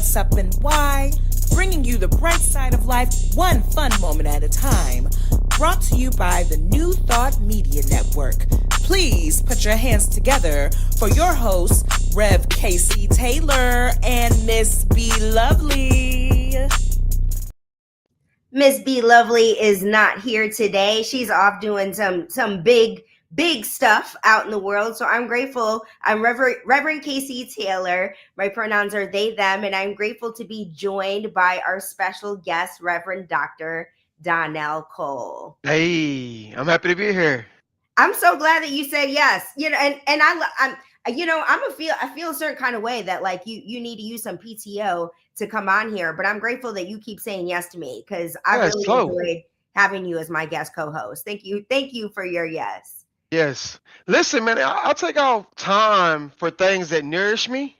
what's up and why, bringing you the bright side of life one fun moment at a time. Brought to you by the New Thought Media Network. Please put your hands together for your hosts, Rev Casey Taylor and Miss B Lovely. Miss B Lovely is not here today. She's off doing some big stuff out in the world. So I'm grateful. I'm Reverend Casey Taylor. My pronouns are they, them, and I'm grateful to be joined by our special guest, Reverend Dr. Donelle Cole. Hey, I'm happy to be here. I'm so glad that you said yes. I feel a certain kind of way that like you need to use some PTO to come on here, but I'm grateful that you keep saying yes to me because I really enjoyed having you as my guest co-host. Thank you for your yes. Yes. Listen, man, I'll take out time for things that nourish me.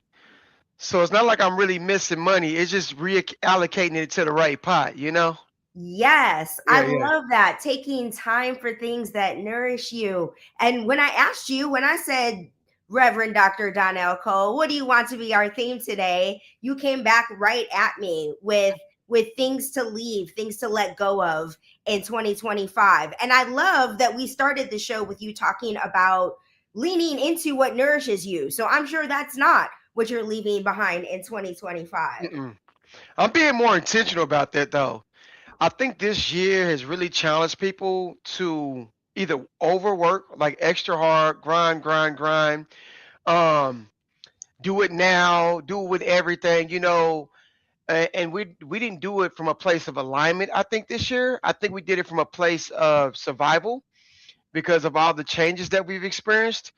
So it's not like I'm really missing money. It's just reallocating it to the right pot, you know? Yes, I love that. Taking time for things that nourish you. And when I said, Reverend Dr. Donelle Cole, what do you want to be our theme today? You came back right at me with things to leave, things to let go of in 2025. And I love that we started the show with you talking about leaning into what nourishes you. So I'm sure that's not what you're leaving behind in 2025. I'm being more intentional about that, though. I think this year has really challenged people to either overwork, like extra hard, grind, do it now, do it with everything, and we didn't do it from a place of alignment. I think this year, I think we did it from a place of survival because of all the changes that we've experienced.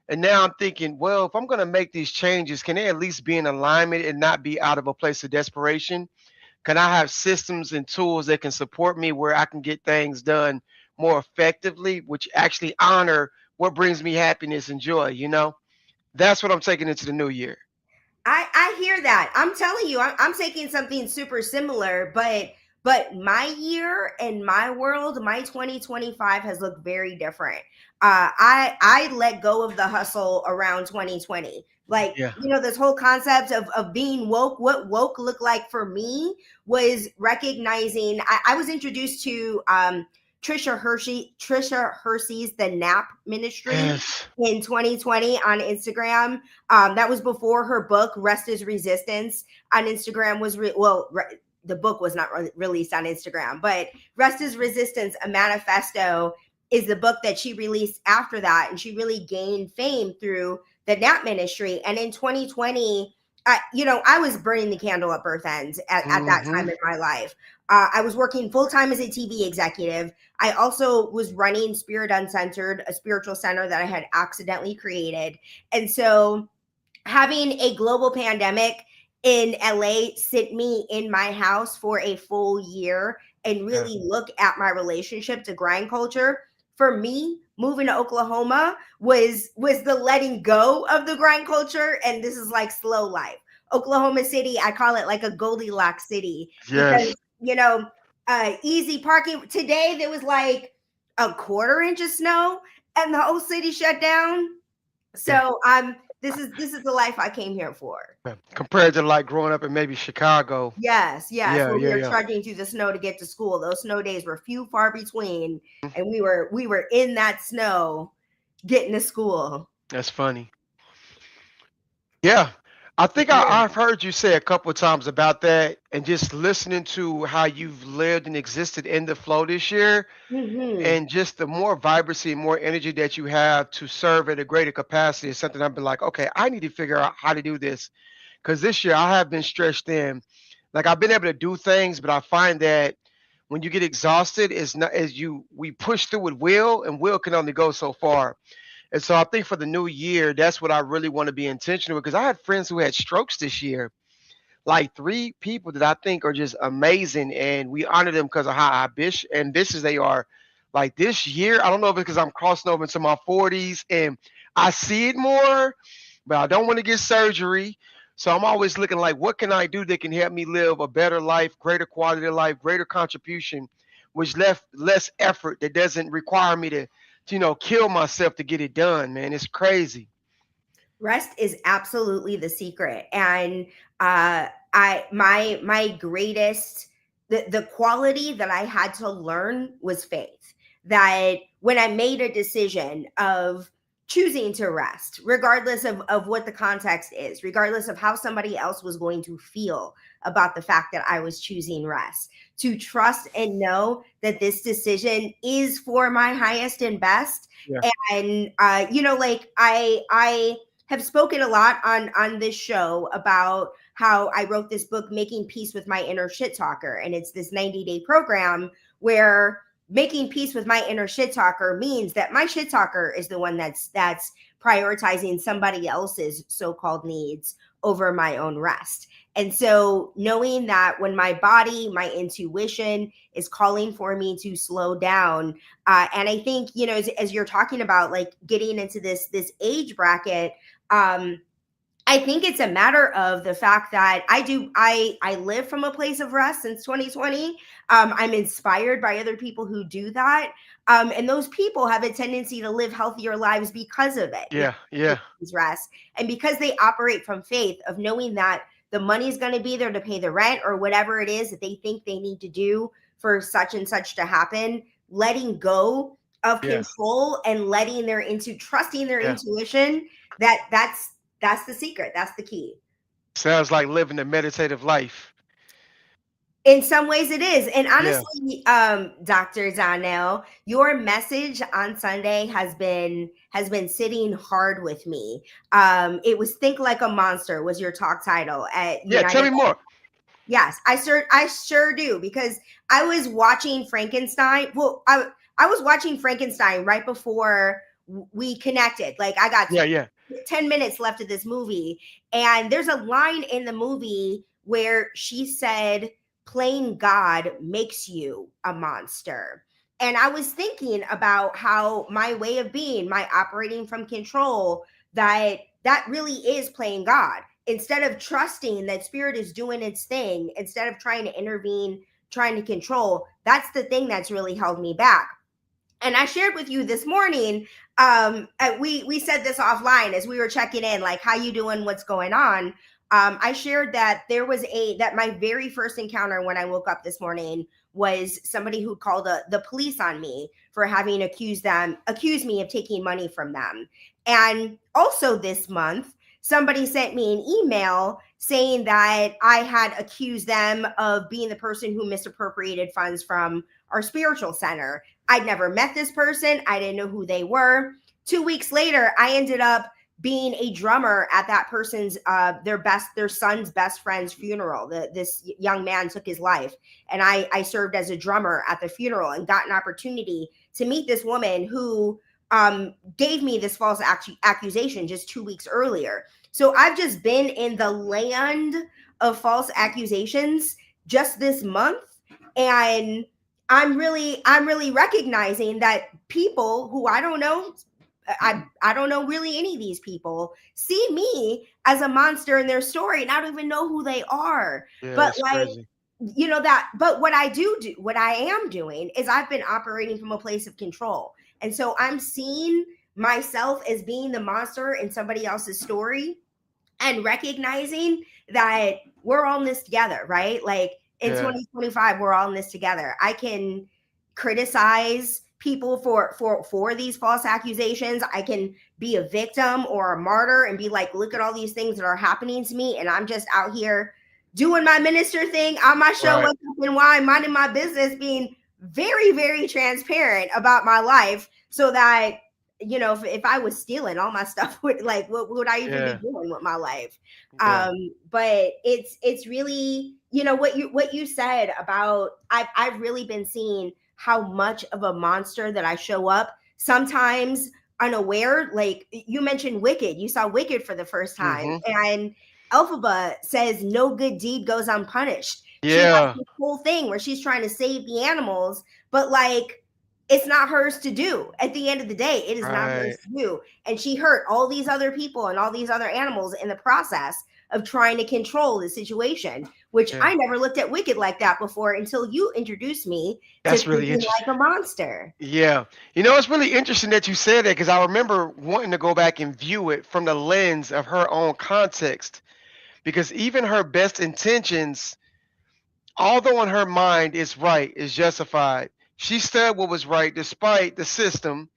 And now I'm thinking, well, if I'm going to make these changes, can they at least be in alignment and not be out of a place of desperation? Can I have systems and tools that can support me where I can get things done more effectively, which actually honor what brings me happiness and joy, That's what I'm taking into the new year. I hear that. I'm telling you, I'm taking something super similar, but my year and my world, my 2025 has looked very different. I let go of the hustle around 2020. Like, this whole concept of being woke, what woke looked like for me was recognizing, I was introduced to Trisha Hersey's The Nap Ministry in 2020 on Instagram. That was before her book Rest is Resistance on Instagram was the book was not released on Instagram, but Rest is Resistance, a manifesto, is the book that she released after that, and she really gained fame through the Nap Ministry. And in 2020, I was burning the candle at both ends at that time in my life. I was working full-time as a TV executive. I also was running Spirit Uncensored, a spiritual center that I had accidentally created. And so having a global pandemic in LA sit me in my house for a full year and really look at my relationship to grind culture, for me, moving to Oklahoma was the letting go of the grind culture. And this is like slow life. Oklahoma City, I call it like a Goldilocks city because, easy parking. Today, there was like a quarter inch of snow and the whole city shut down. So this is the life I came here for. Compared to like growing up in maybe Chicago. Yes. Where we were trudging through the snow to get to school. Those snow days were few far between, and we were in that snow getting to school. That's funny. Yeah. I think I've heard you say a couple of times about that, and just listening to how you've lived and existed in the flow this year, and just the more vibrancy and more energy that you have to serve at a greater capacity is something I've been like, okay, I need to figure out how to do this. Because this year I have been stretched thin. Like I've been able to do things, but I find that when you get exhausted, we push through with will, and will can only go so far. And so I think for the new year, that's what I really want to be intentional with, because I had friends who had strokes this year, like 3 people that I think are just amazing, and we honor them because of how ambitious they are. Like this year, I don't know if it's because I'm crossing over into my 40s and I see it more, but I don't want to get surgery. So I'm always looking like, what can I do that can help me live a better life, greater quality of life, greater contribution, which left less effort that doesn't require me to kill myself to get it done, man. It's crazy. Rest is absolutely the secret. And I my greatest, the quality that I had to learn was faith. That when I made a decision of choosing to rest, regardless of what the context is, regardless of how somebody else was going to feel about the fact that I was choosing rest, to trust and know that this decision is for my highest and best. Yeah. And like I have spoken a lot on this show about how I wrote this book, Making Peace with My Inner Shit Talker. And it's this 90-day program where making peace with my inner shit talker means that my shit talker is the one that's prioritizing somebody else's so-called needs over my own rest. And so knowing that when my body, my intuition is calling for me to slow down, and I think, as you're talking about like getting into this age bracket, I think it's a matter of the fact that I live from a place of rest since 2020. I'm inspired by other people who do that. And those people have a tendency to live healthier lives because of it, Yeah. Yeah. because rest, and because they operate from faith of knowing that the money's going to be there to pay the rent or whatever it is that they think they need to do for such and such to happen, letting go of Yeah. control and trusting their Yeah. intuition. That's the secret. That's the key. Sounds like living a meditative life. In some ways it is. And Yeah. honestly, Dr. Donelle, your message on Sunday has been sitting hard with me. It was Think Like a Monster was your talk title at Yeah. Tell United. me more. Yes, I sure do, because I was watching Frankenstein. Well, I was watching Frankenstein right before we connected. Like I got Yeah. Yeah. 10 minutes left of this movie, and there's a line in the movie where she said, playing God makes you a monster. And I was thinking about how my way of being, my operating from control, that really is playing God. Instead of trusting that spirit is doing its thing, instead of trying to intervene, trying to control, that's the thing that's really held me back. And I shared with you this morning, we said this offline as we were checking in, like, how you doing, what's going on. I shared that that my very first encounter when I woke up this morning was somebody who called the police on me for having accused me of taking money from them. And also this month, somebody sent me an email saying that I had accused them of being the person who misappropriated funds from our spiritual center. I'd never met this person. I didn't know who they were. 2 weeks later, I ended up being a drummer at that person's their son's best friend's funeral. This young man took his life, and I served as a drummer at the funeral and got an opportunity to meet this woman who gave me this false accusation just 2 weeks earlier. So I've just been in the land of false accusations just this month, and I'm really recognizing that people who I don't know, I don't know really any of these people, see me as a monster in their story, and I don't even know who they are. Yeah. But That's like, crazy. but what what I am doing is I've been operating from a place of control. And so I'm seeing myself as being the monster in somebody else's story, and recognizing that we're all in this together, right? Like in Yeah. 2025, we're all in this together. I can criticize people for these false accusations. I can be a victim or a martyr and be like, look at all these things that are happening to me, and I'm just out here doing my minister thing on my show, Right. What's Up and Why, minding my business, being very, very transparent about my life, so that if I was stealing all my stuff, what would I even be Yeah. doing with my life? Yeah. But it's really, what you said about, I've really been seeing how much of a monster that I show up, sometimes unaware. Like you mentioned Wicked, you saw Wicked for the first time, Mm-hmm. and Elphaba says no good deed goes unpunished. She has Yeah. this whole thing where she's trying to save the animals, but like, it's not hers to do. At the end of the day, it is not hers Right. to do. And she hurt all these other people and all these other animals in the process of trying to control the situation, which Yeah. I never looked at Wicked like that before until you introduced me to That's really Thinking interesting. Like a Monster. Yeah. It's really interesting that you said that because I remember wanting to go back and view it from the lens of her own context. because even her best intentions, although in her mind is right, is justified, she said what was right despite the system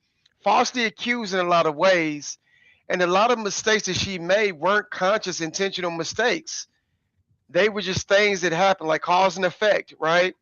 falsely accused in a lot of ways. And a lot of mistakes that she made weren't conscious, intentional mistakes. They were just things that happened, like cause and effect, right?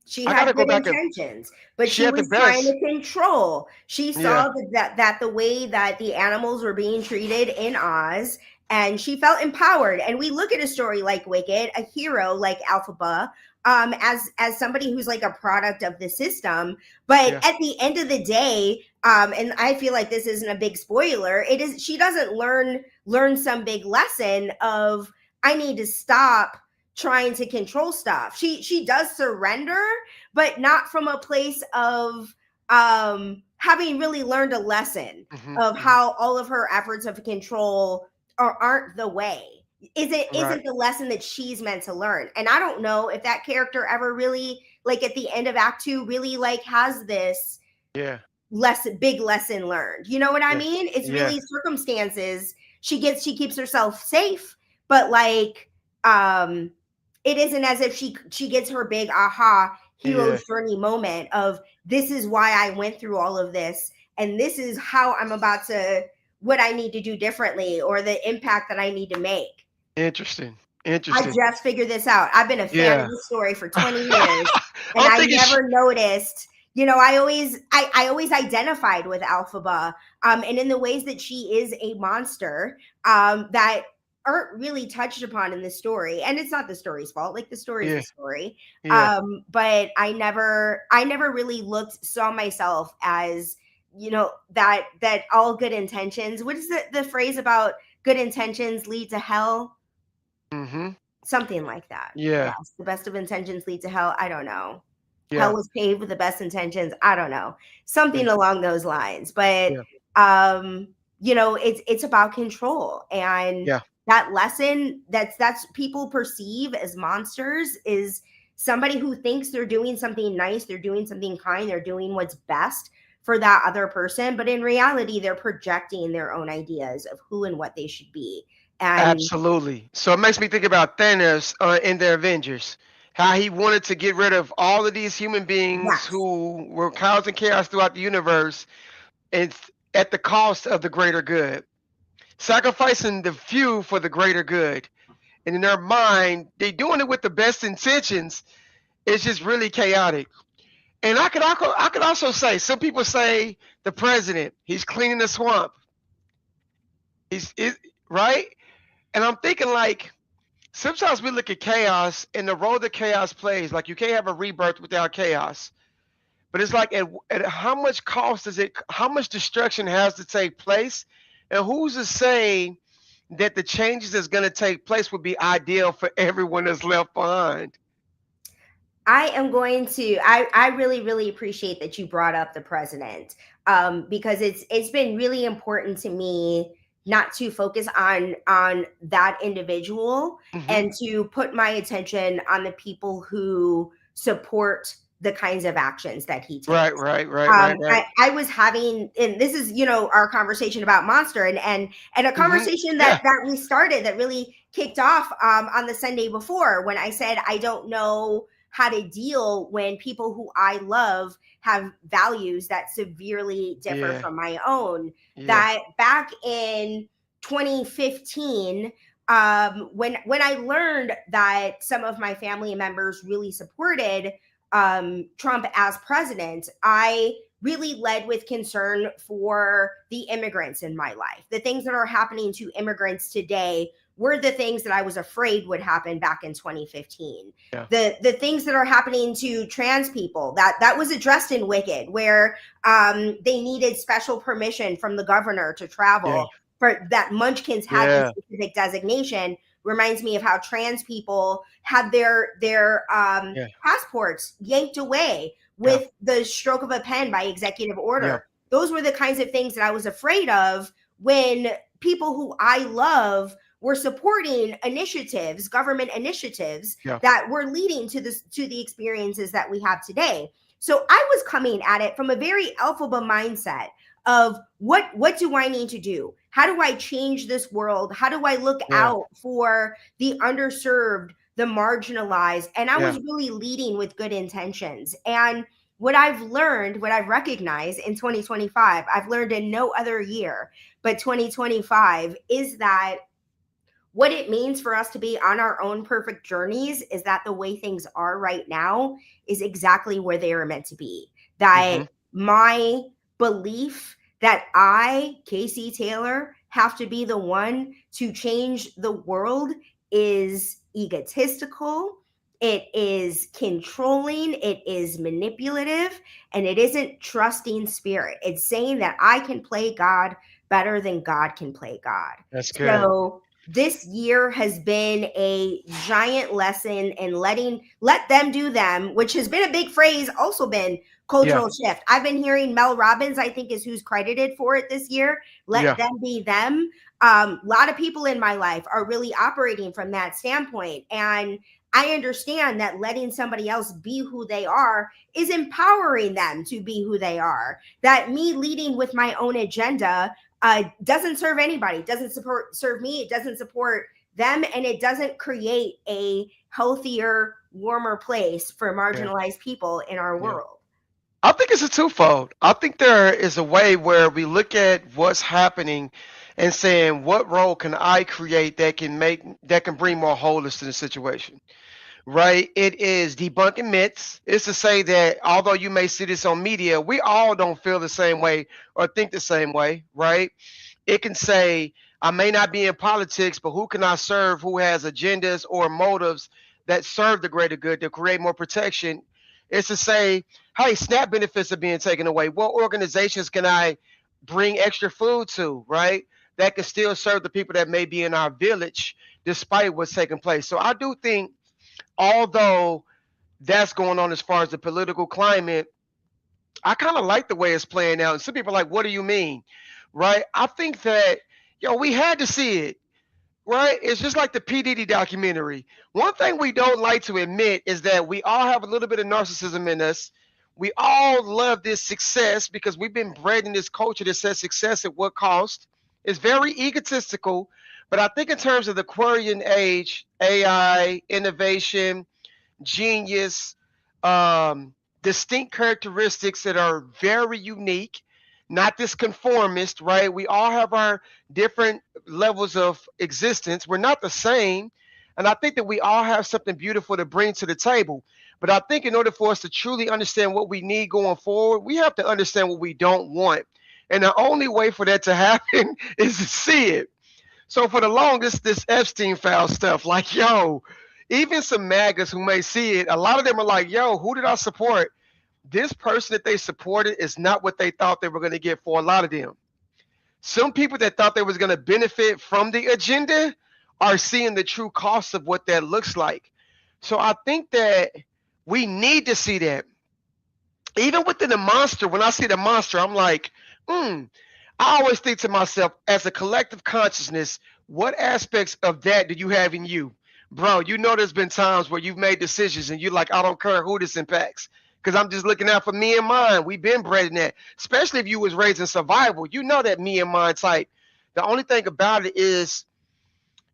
She I had gotta go good back and intentions, but she she had the was trying best. to control. She Yeah, saw that the way that the animals were being treated in Oz, and she felt empowered. And we look at a story like Wicked, a hero like Alphaba, as somebody who's like a product of the system. But yeah. at the end of the day, and I feel like this isn't a big spoiler. It is. She doesn't learn some big lesson of I need to stop trying to control stuff. She does surrender, but not from a place of having really learned a lesson Hmm, of hmm. how all of her efforts of control aren't the way. Isn't Right. the lesson that she's meant to learn. And I don't know if that character ever really, like at the end of Act 2, really like has this Yeah, big lesson learned. You know what I yeah, mean? It's yeah. really circumstances. She keeps herself safe, but like um it isn't as if she gets her big aha Yeah. hero's journey moment of this is why I went through all of this and this is how I'm about to what I need to do differently or the impact that I need to make. Interesting. I Interesting. just figured this out. I've been a fan of Yeah. this story for 20 years and I'm I thinking never noticed. You know, I always identified with Alphaba, and in the ways that she is a monster, that aren't really touched upon in the story. And it's not the story's fault. Like the story is yeah, the story. yeah. But I never really saw myself as, you know, that all good intentions. What is the phrase about good intentions lead to hell? Hmm. Something like that. Yeah, Yes, the best of intentions lead to hell. I don't know. Hell yeah, was paved with the best intentions. I don't know. yeah, Something along those lines. But yeah, um, you know, it's about control and yeah. that lesson that's people perceive as monsters is somebody who thinks they're doing something nice, they're doing something kind, they're doing what's best for that other person, but in reality they're projecting their own ideas of who and what they should be. And Absolutely. So it makes me think about Thanos in the Avengers, how he wanted to get rid of all of these human beings yes, who were causing chaos throughout the universe, and at the cost of the greater good, sacrificing the few for the greater good. And in their mind, they doing it with the best intentions. It's just really chaotic. And I could also say some people say the president he's cleaning the swamp. He's it, right, and I'm thinking like sometimes we look at chaos and the role that chaos plays. Like you can't have a rebirth without chaos. But it's like at how much cost does it? How much destruction has to take place? And who's to say that the changes that's going to take place would be ideal for everyone that's left behind? I am going to. I really really appreciate that you brought up the president, because it's been really important to me not to focus on that individual Hmm. and to put my attention on the people who support the kinds of actions that he Right, takes. right, right, right, right. I was having, and this is, you know, our conversation about Monster and a Hmm. conversation Yeah, that we started that really kicked off on the Sunday before when I said I don't know how to deal when people who I love have values that severely differ yeah, from my own. yeah, That back in 2015, when I learned that some of my family members really supported Trump as president, I really led with concern for the immigrants in my life. The things that are happening to immigrants today were the things that I was afraid would happen back in 2015. yeah, The things that are happening to trans people, that was addressed in Wicked, where they needed special permission from the governor to yeah, travel. For that, Munchkins had this yeah, specific designation. Reminds me of how trans people had their yeah, passports yanked away yeah, with the stroke of a pen by executive yeah, order. Those were the kinds of things that I was afraid of when people who I love were supporting initiatives, government initiatives yeah, that were leading to the experiences that we have today. So I was coming at it from a very alphaba mindset of what do I need to do? How do I change this world? How do I look Yeah. out for the underserved, the marginalized? And I Yeah. was really leading with good intentions. And what I've learned, what I've recognized in 2025, I've learned in no other year but 2025, is that what it means for us to be on our own perfect journeys is that the way things are right now is exactly where they are meant to be. That Hmm. my belief that I, Casey Taylor, have to be the one to change the world is egotistical. It is controlling, it is manipulative, and it isn't trusting spirit. It's saying that I can play God better than God can play God. That's good. So this year has been a giant lesson in let them do them, which has been a big phrase, also been Yeah. cultural shift. I've been hearing Mel Robbins, I think, is who's credited for it this year. Let Yeah. them be them. A lot of people in my life are really operating from that standpoint. And I understand that letting somebody else be who they are is empowering them to be who they are. That me leading with my own agenda doesn't serve anybody, doesn't serve me, it doesn't support them, and it doesn't create a healthier, warmer place for Yeah. marginalized people in our Yeah. world. I think it's a twofold. I think there is a way where we look at what's happening and saying, what role can I create that can bring more wholeness to the situation? Right? It is debunking myths. It's to say that although you may see this on media, we all don't feel the same way or think the same way, right? It can say, I may not be in politics, but who can I serve who has agendas or motives that serve the greater good to create more protection? It's to say, hey, SNAP benefits are being taken away. What organizations can I bring extra food to, right? That can still serve the people that may be in our village despite what's taking place. So I do think, although that's going on as far as the political climate, I kind of like the way it's playing out. And some people are like, what do you mean? Right? I think that, we had to see it. Right? It's just like the P. Diddy documentary. One thing we don't like to admit is that we all have a little bit of narcissism in us. We all love this success because we've been bred in this culture that says success at what cost. It's very egotistical. But I think in terms of the Aquarian age, AI, innovation, genius, um, distinct characteristics that are very unique, not this conformist, right? We all have our different levels of existence. We're not the same. And I think that we all have something beautiful to bring to the table. But I think in order for us to truly understand what we need going forward, we have to understand what we don't want. And the only way for that to happen is to see it. So for the longest, this Epstein file stuff, like, yo, even some MAGAs who may see it, a lot of them are like, yo, who did I support? This person that they supported is not what they thought they were going to get for a lot of them. Some people that thought they was going to benefit from the agenda are seeing the true cost of what that looks like. So I think that we need to see that. Even within the monster, when I see the monster, I'm like, I always think to myself, as a collective consciousness, what aspects of that do you have in you? Bro, there's been times where you've made decisions and you're like, I don't care who this impacts. Because I'm just looking out for me and mine. We've been bred in that. Especially if you was raised in survival. You know that me and mine type. The only thing about it is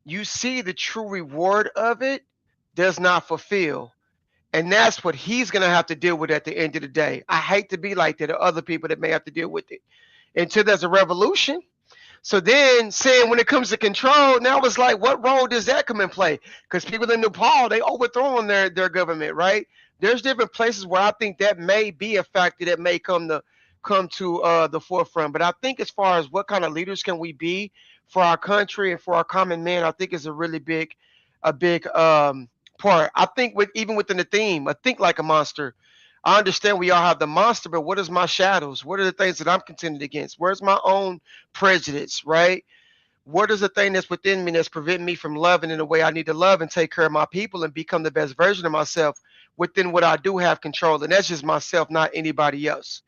you see the true reward of it does not fulfill. And that's what he's going to have to deal with at the end of the day. I hate to be like that. There are other people that may have to deal with it until there's a revolution. So then saying when it comes to control, now it's like, what role does that come in play? Because people in Nepal, they overthrown their government, right? There's different places where I think that may be a factor that may come to the forefront. But I think as far as what kind of leaders can we be for our country and for our common man, I think is a big part. I think with even within the theme, I think like a monster. I understand we all have the monster, but what is my shadows? What are the things that I'm contending against? Where's my own prejudice, right? What is the thing that's within me that's preventing me from loving in the way I need to love and take care of my people and become the best version of myself within what I do have control? And that's just myself, not anybody else.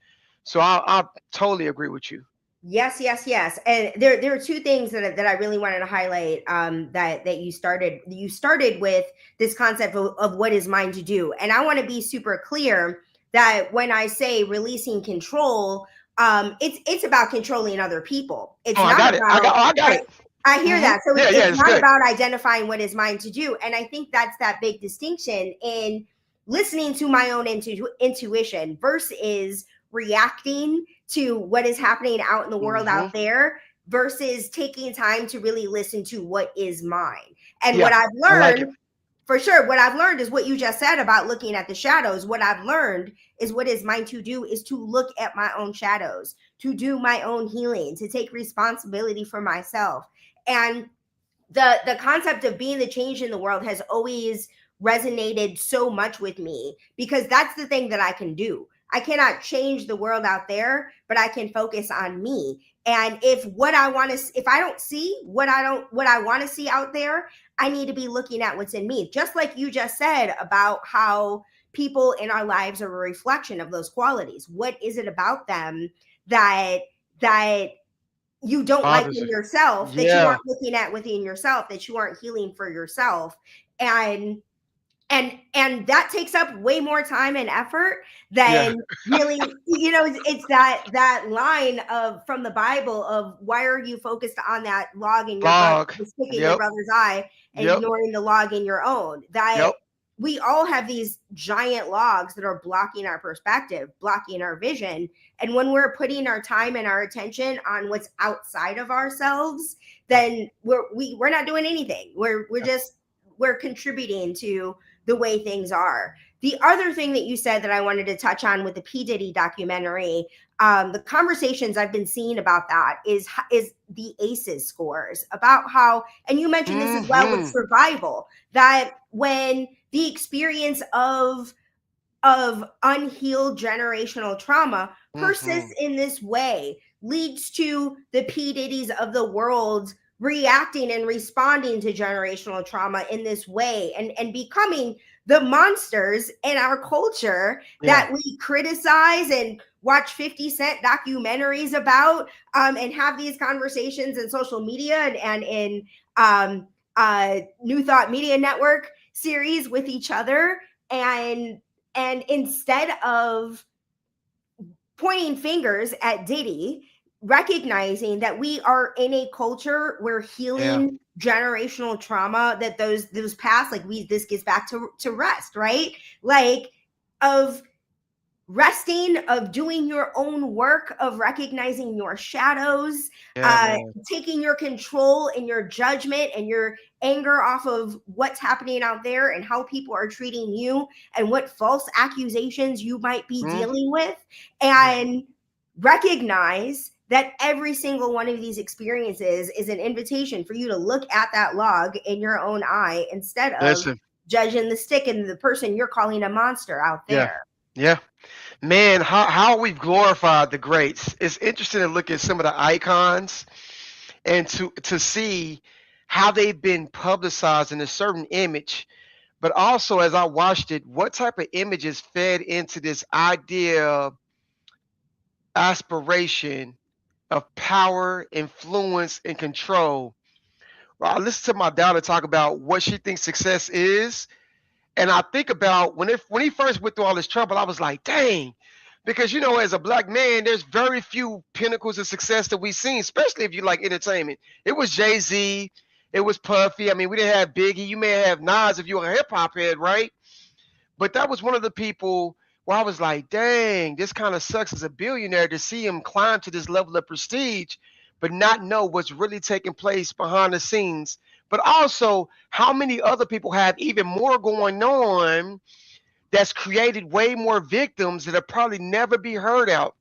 So I totally agree with you. Yes, yes, yes. And there are two things that I really wanted to highlight. That you started with this concept of what is mine to do, and I want to be super clear that when I say releasing control, it's about controlling other people. Oh, It's I not got it. about, I got right. it. I hear Hmm. that. So Yeah, yeah, it's it's not good. about identifying what is mine to do. And I think that's that big distinction in listening to my own intuition versus reacting to what is happening out in the world Hmm. out there versus taking time to really listen to what is mine. And what Yeah, I've I like it. learned, for sure, what I've learned is what you just said about looking at the shadows. What I've learned is what is mine to do is to look at my own shadows, to do my own healing, to take responsibility for myself. And the concept of being the change in the world has always resonated so much with me because that's the thing that I can do. I cannot change the world out there, but I can focus on me. And if what I want to, if I don't see what I want to see out there, I need to be looking at what's in me. Just like you just said about how people in our lives are a reflection of those qualities. What is it about them that that you don't like Bothers in it. yourself, that you Yeah, aren't looking at within yourself, that you aren't healing for yourself? And and that takes up way more time and effort yeah. than really, it's that line of from the Bible of why are you focused on that log in your brother, Log. the stick in your Yep, brother's eye, and yep, ignoring the log in your own. That yep. we all have these giant logs that are blocking our perspective, blocking our vision. And when we're putting our time and our attention on what's outside of ourselves, Yeah, then we're not doing anything. We're yeah. just, we're contributing to the way things are. The other thing that you said that I wanted to touch on with the P Diddy documentary, the conversations I've been seeing about that is the ACEs scores, about how, and you mentioned this as well with Hmm. survival, that when the experience of unhealed generational trauma persists Hmm. in this way, leads to the P. Diddy's of the world reacting and responding to generational trauma in this way, and becoming the monsters in our culture Yeah. that we criticize and watch 50 Cent documentaries about, and have these conversations in social media and in New Thought Media Network series with each other. And instead of pointing fingers at Diddy, recognizing that we are in a culture where Yeah. healing generational trauma, that those past, like, we, this gets back to rest, right? Like, of resting, of doing your own work, of recognizing your shadows, Yeah, man. taking your control and your judgment and your anger off of what's happening out there and how people are treating you and what false accusations you might be Hmm. dealing with, Yeah. and recognize that every single one of these experiences is an invitation for you to look at that log in your own eye instead of Listen. judging the stick and the person you're calling a monster out Yeah. there. Yeah. Man, how we've glorified the greats. It's interesting to look at some of the icons and to see how they've been publicized in a certain image, but also as I watched it, what type of images fed into this idea, aspiration of power, influence, and control. Well, I listen to my daughter talk about what she thinks success is, and I think about when he first went through all this trouble, I was like, dang, because as a black man, there's very few pinnacles of success that we've seen, especially if you like entertainment. It was Jay-Z, it was Puffy. I mean, we didn't have Biggie. You may have Nas if you're a hip hop head, right? But that was one of the people where I was like, dang, this kind of sucks as a billionaire to see him climb to this level of prestige, but not know what's really taking place behind the scenes. But also, how many other people have even more going on that's created way more victims that'll probably never be heard out,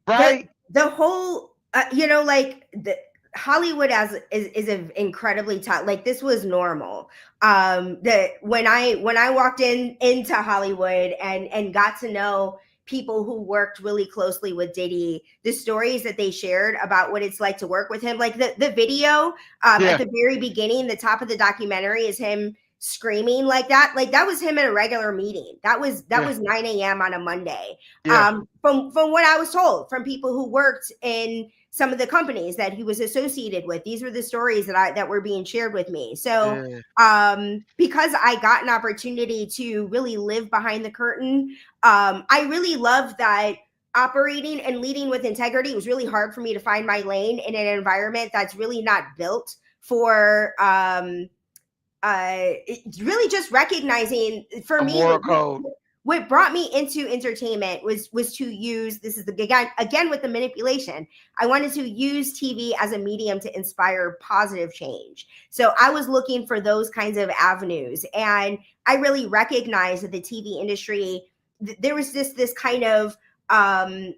the right? the whole like the Hollywood as is an incredibly tough, like, this was normal. That when I walked into Hollywood and got to know people who worked really closely with Diddy, the stories that they shared about what it's like to work with him, like the video at Yeah, the very beginning, the top of the documentary is him screaming like that. Like, that was him at a regular meeting. That yeah, was 9 a.m. on a Monday. yeah, From what I was told from people who worked in some of the companies that he was associated with, these were the stories that were being shared with me. So yeah, because I got an opportunity to really live behind the curtain, I really love that operating and leading with integrity. It was really hard for me to find my lane in an environment that's really not built for it's really just recognizing for A me moral code. what brought me into entertainment was to use, this is the again with the manipulation, I wanted to use TV as a medium to inspire positive change. So I was looking for those kinds of avenues, and I really recognized that the TV industry, there was this kind of um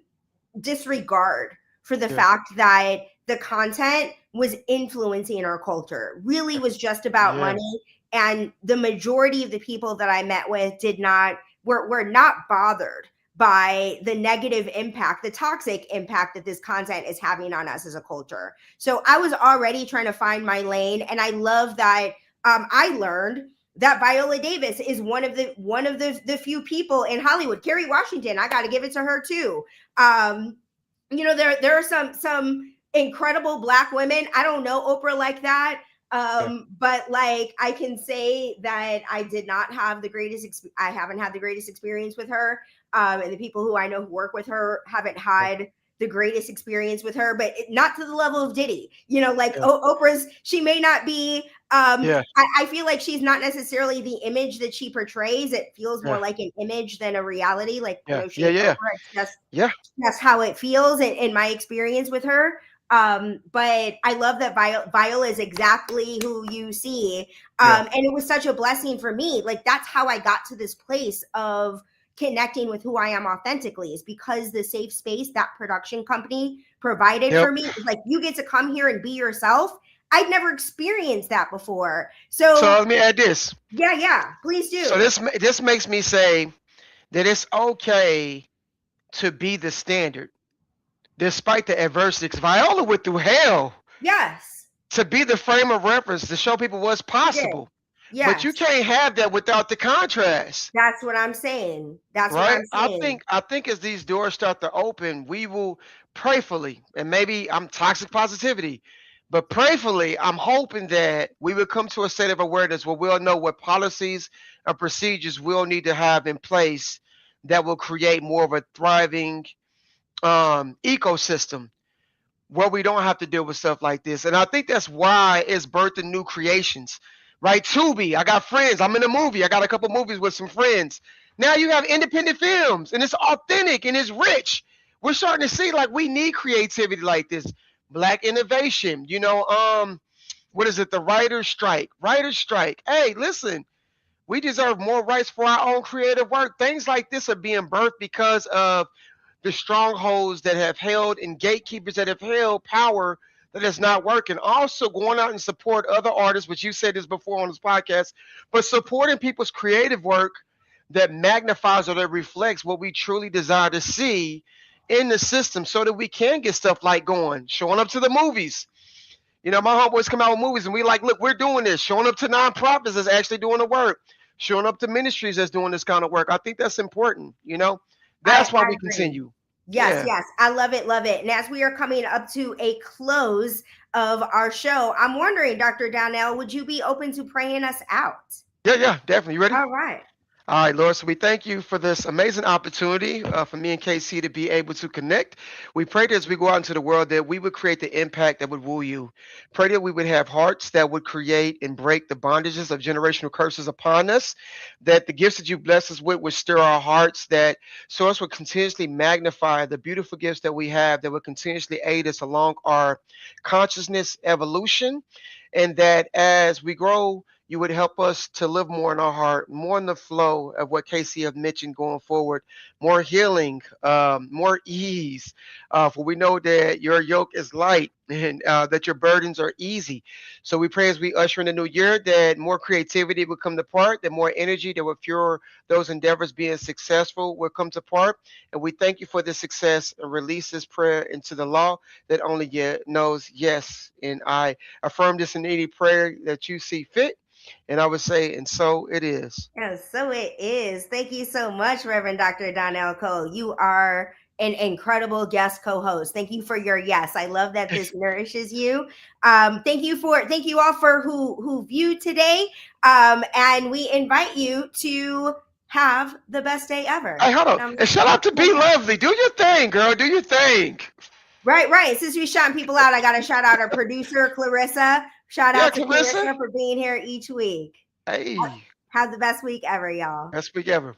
disregard for the Yeah. fact that the content was influencing our culture, really was just about Yeah. money. And the majority of the people that I met with were not bothered by the negative impact, the toxic impact that this content is having on us as a culture. So I was already trying to find my lane, and I love that I learned that Viola Davis is one of the few people in Hollywood. Kerry Washington, I got to give it to her too. Um, there are some incredible Black women. I don't know Oprah like that. Yeah. But like I can say that I did not have the greatest. I haven't had the greatest experience with her, and the people who I know who work with her haven't Yeah. had the greatest experience with her. But not to the level of Diddy. Like Yeah. Oprah's. She may not be. Yeah. I feel like she's not necessarily the image that she portrays. It feels more Yeah. like an image than a reality. Like Yeah. she Yeah. is Yeah. Oprah. It's just Yeah. that's how it feels in my experience with her. But I love that Viola is exactly who you see. Yeah. And it was such a blessing for me. Like that's how I got to this place of connecting with who I am authentically, is because the safe space that production company provided Yep. for me is like, you get to come here and be yourself. I'd never experienced that before. So So let me add this. yeah, please So do. this makes me say that it's okay to be the standard despite the adversity. 'Cause Viola went through hell Yes, to be the frame of reference to show people what's she did. possible. But you Yes, can't have that without the contrast. that's what I'm saying. That's what Right? I'm I saying. think I think as these doors start to open, we will prayerfully, and maybe I'm toxic positivity, but prayerfully, I'm hoping that we will come to a state of awareness where we'll know what policies and procedures we'll need to have in place that will create more of a thriving ecosystem where we don't have to deal with stuff like this. And I think that's why it's birthing new creations. Right? Tubi, I got friends. I'm in a movie. I got a couple movies with some friends. Now you have independent films and it's authentic and it's rich. We're starting to see like we need creativity like this. Black innovation, what is it? The writer's strike. Writer's strike. Hey, listen, we deserve more rights for our own creative work. Things like this are being birthed because of the strongholds that have held and gatekeepers that have held power that is not working. Also going out and support other artists, which you said this before on this podcast, but supporting people's creative work that magnifies or that reflects what we truly desire to see in the system so that we can get stuff like going, showing up to the movies. My homeboys come out with movies and we like, look, we're doing this, showing up to nonprofits that's actually doing the work, showing up to ministries that's doing this kind of work. I think that's important. That's why I we agree. continue. Yes, Yeah. yes. I love it, love it. And as we are coming up to a close of our show, I'm wondering, Dr. Donnell, would you be open to praying us out? Yeah, yeah, definitely. You ready? All right. All right, Lord. So we thank you for this amazing opportunity for me and KC to be able to connect. We pray that as we go out into the world that we would create the impact that would woo you. Pray that we would have hearts that would create and break the bondages of generational curses upon us, that the gifts that you bless us with would stir our hearts, that source would continuously magnify the beautiful gifts that we have, that would continuously aid us along our consciousness evolution, and that as we grow, you would help us to live more in our heart, more in the flow of what Casey have mentioned going forward, more healing, more ease. For we know that your yoke is light and that your burdens are easy. So we pray as we usher in the new year that more creativity will come to part, that more energy that will fuel those endeavors being successful will come to part. And we thank you for this success and release this prayer into the law that only knows yes. And I affirm this in any prayer that you see fit. And I would say, and so it is. Yes, so it is. Thank you so much, Reverend Dr. Donnell Cole. You are an incredible guest co-host. Thank you for your yes. I love that this nourishes you. Thank you all for who viewed today. And we invite you to have the best day ever. Hey, hold on. And shout out to Be Lovely. Do your thing, girl. Do your thing. Right. Since we shouting people out, I got to shout out our producer, Clarissa. Shout out to Clarissa for being here each week. Hey. Have the best week ever, y'all. Best week ever.